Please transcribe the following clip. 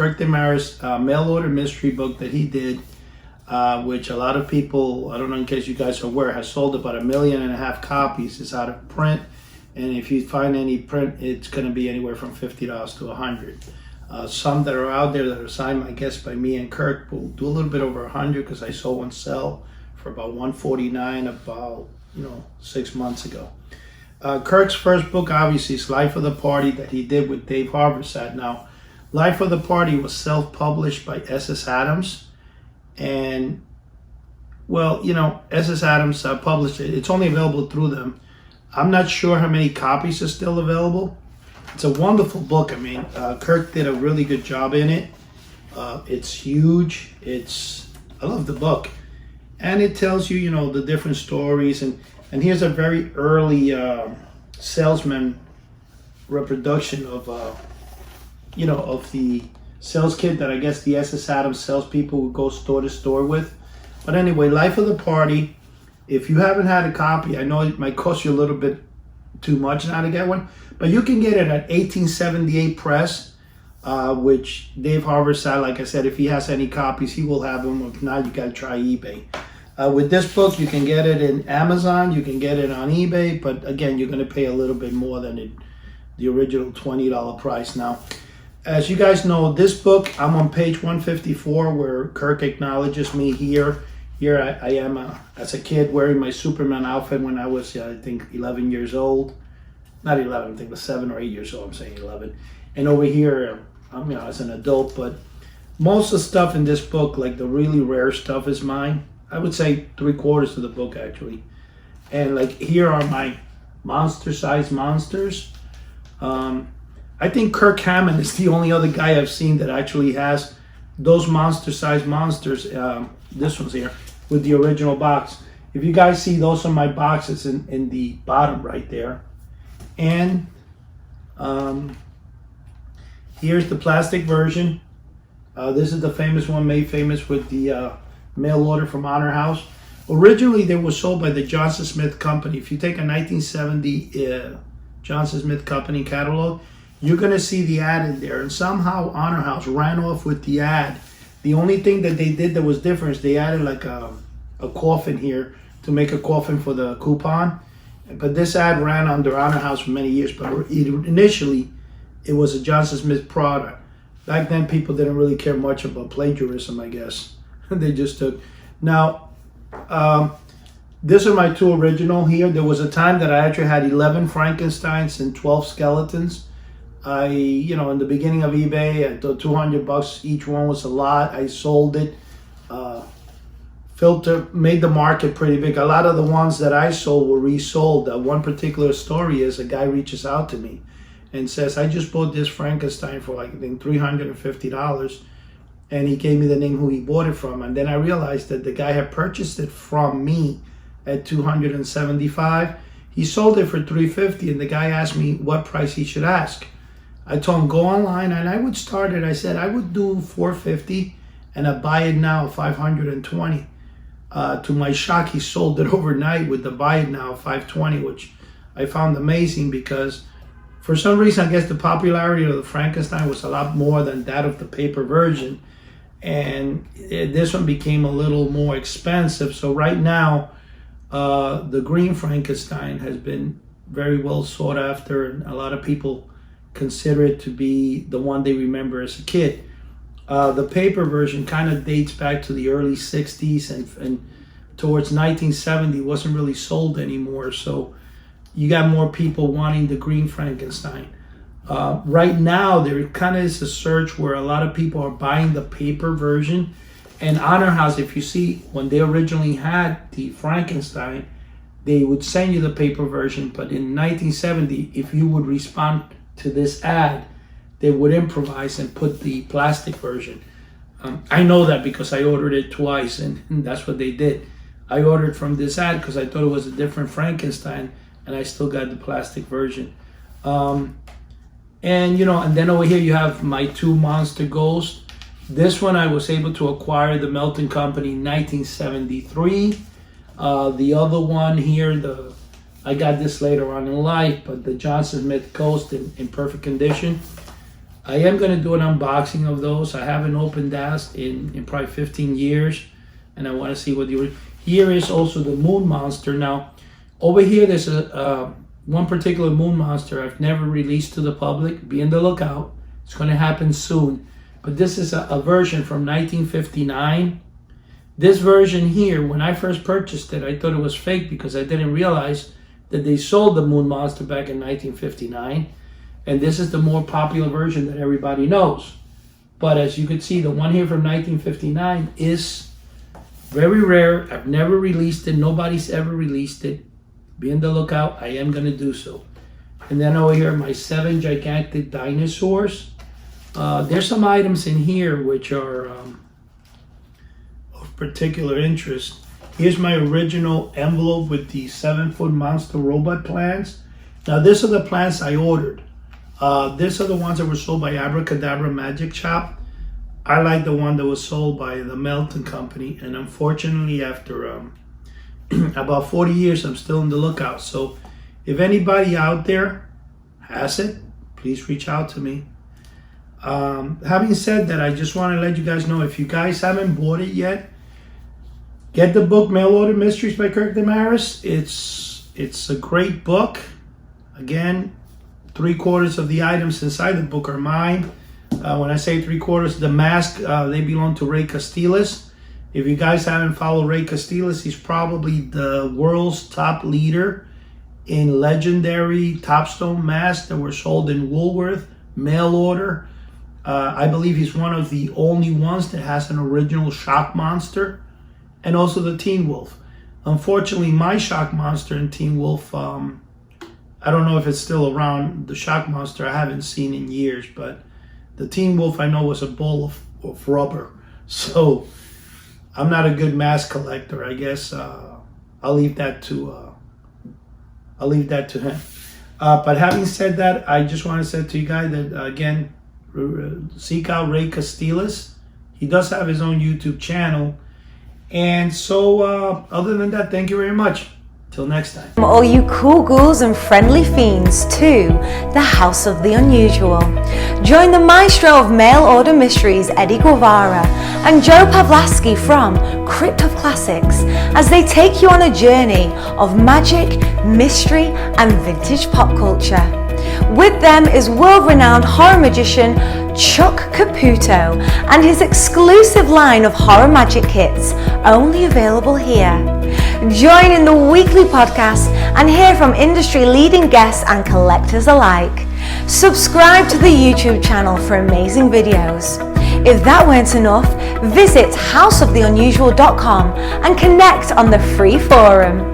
Kirk Demarais mail order mystery book that he did, which a lot of people, I don't know in case you guys are aware, has sold about 1.5 million copies. It's out of print, and if you find any print, it's going to be anywhere from $50 to $100. Some that are out there that are signed, I guess, by me and Kirk will do a little bit over 100 because I saw one sell for about $149 about 6 months ago. Kirk's first book, obviously, is Life of the Party that he did with Dave Harborsat. Now, Life of the Party was self-published by S.S. Adams, and well, S.S. Adams published it. It's only available through them. I'm not sure how many copies are still available. It's a wonderful book. I mean, Kirk did a really good job in it. It's huge. I love the book, and it tells you, the different stories. And here's a very early salesman reproduction of, of the sales kit that I guess the S.S. Adams salespeople would go store to store with. But anyway, Life of the Party. If you haven't had a copy, I know it might cost you a little bit too much now to get one, but you can get it at 1878 Press, which Dave Harborsat, like I said, if he has any copies, he will have them. If not, you got to try eBay. With this book, you can get it in Amazon, you can get it on eBay, but again, you're going to pay a little bit more than the original $20 price. Now, as you guys know, this book, I'm on page 154 where Kirk acknowledges me here. Here I am as a kid wearing my Superman outfit when I was, I think, 11 years old. Not 11, I think it was 7 or 8 years old, I'm saying 11. And over here, I'm as an adult, but most of the stuff in this book, like the really rare stuff, is mine. I would say 3/4 of the book, actually. And like here are my monster-sized monsters. I think Kirk Hammond is the only other guy I've seen that actually has those monster-sized monsters. This one's here with the original box. If you guys see, those are my boxes in the bottom right there. And here's the plastic version. This is the famous one, made famous with the mail order from Honor House. Originally, they were sold by the Johnson Smith Company. If you take a 1970 Johnson Smith Company catalog, you're going to see the ad in there. And somehow Honor House ran off with the ad. The only thing that they did that was different is they added like a coffin here to make a coffin for the coupon. But this ad ran under Honor House for many years. But initially, it was a Johnson Smith product. Back then, people didn't really care much about plagiarism, I guess. They just took. Now, these are my two original here. There was a time that I actually had 11 Frankensteins and 12 skeletons. In the beginning of eBay, I thought $200 each one was a lot. I sold it. Filter made the market pretty big. A lot of the ones that I sold were resold. One particular story is a guy reaches out to me and says, I just bought this Frankenstein for I think $350. And he gave me the name who he bought it from. And then I realized that the guy had purchased it from me at $275. He sold it for $350, and the guy asked me what price he should ask. I told him, go online, and I would start it. I said, I would do $450, and I buy it now $520. To my shock, he sold it overnight with the buy it now $520, which I found amazing because for some reason, I guess the popularity of the Frankenstein was a lot more than that of the paper version. And this one became a little more expensive. So right now, the green Frankenstein has been very well sought after, and a lot of people consider it to be the one they remember as a kid. The paper version kind of dates back to the early 60s and towards 1970 wasn't really sold anymore. So you got more people wanting the green Frankenstein. Right now, there kind of is a search where a lot of people are buying the paper version. And Honor House, if you see, when they originally had the Frankenstein, they would send you the paper version. But in 1970, if you would respond to this ad, they would improvise and put the plastic version. I know that because I ordered it twice, and that's what they did. I ordered from this ad because I thought it was a different Frankenstein, and I still got the plastic version. And then over here you have my two monster ghosts. This one I was able to acquire the Melton Company in 1973. The other one here, I got this later on in life, but the Johnson Smith Ghost in perfect condition. I am going to do an unboxing of those. I haven't opened that in probably 15 years, and I want to see what here is also the moon monster. Now, over here there's one particular moon monster I've never released to the public. Be on the lookout. It's going to happen soon. But this is a version from 1959. This version here, when I first purchased it, I thought it was fake because I didn't realize that they sold the moon monster back in 1959. And this is the more popular version that everybody knows. But as you can see, the one here from 1959 is very rare. I've never released it. Nobody's ever released it. Be on the lookout. I am going to do so. And then over here, my 7 gigantic dinosaurs. There's some items in here which are of particular interest. Here's my original envelope with the 7-foot monster robot plants. Now, these are the plants I ordered. These are the ones that were sold by Abracadabra Magic Shop. I like the one that was sold by the Melton Company, and unfortunately after about 40 years I'm still on the lookout. So if anybody out there has it, please reach out to me. Having said that, I just want to let you guys know, if you guys haven't bought it yet, get the book Mail Order Mysteries by Kirk Demarais. It's a great book. Again, 3/4 of the items inside the book are mine. When I say 3/4, the mask, they belong to Ray Castiles. If you guys haven't followed Ray Castiles, he's probably the world's top leader in legendary Topstone masks that were sold in Woolworth, mail order. I believe he's one of the only ones that has an original shock monster, and also the Teen Wolf. Unfortunately, my shock monster and Teen Wolf, I don't know if it's still around. The shock monster I haven't seen in years, but the Teen Wolf I know was a ball of rubber. So I'm not a good mask collector. I guess I'll leave that to him. But having said that, I just want to say to you guys that again, seek out Ray Castiles. He does have his own YouTube channel. And so other than that, thank you very much. Till next time. All you cool ghouls and friendly fiends to the House of the Unusual. Join the maestro of mail order mysteries, Eddie Guevara, and Joe Pavlasky from Crypt of Classics as they take you on a journey of magic, mystery, and vintage pop culture. With them is world-renowned horror magician Chuck Caputo and his exclusive line of horror magic kits, only available here. Join in the weekly podcast and hear from industry-leading guests and collectors alike. Subscribe to the YouTube channel for amazing videos. If that weren't enough, visit houseoftheunusual.com and connect on the free forum.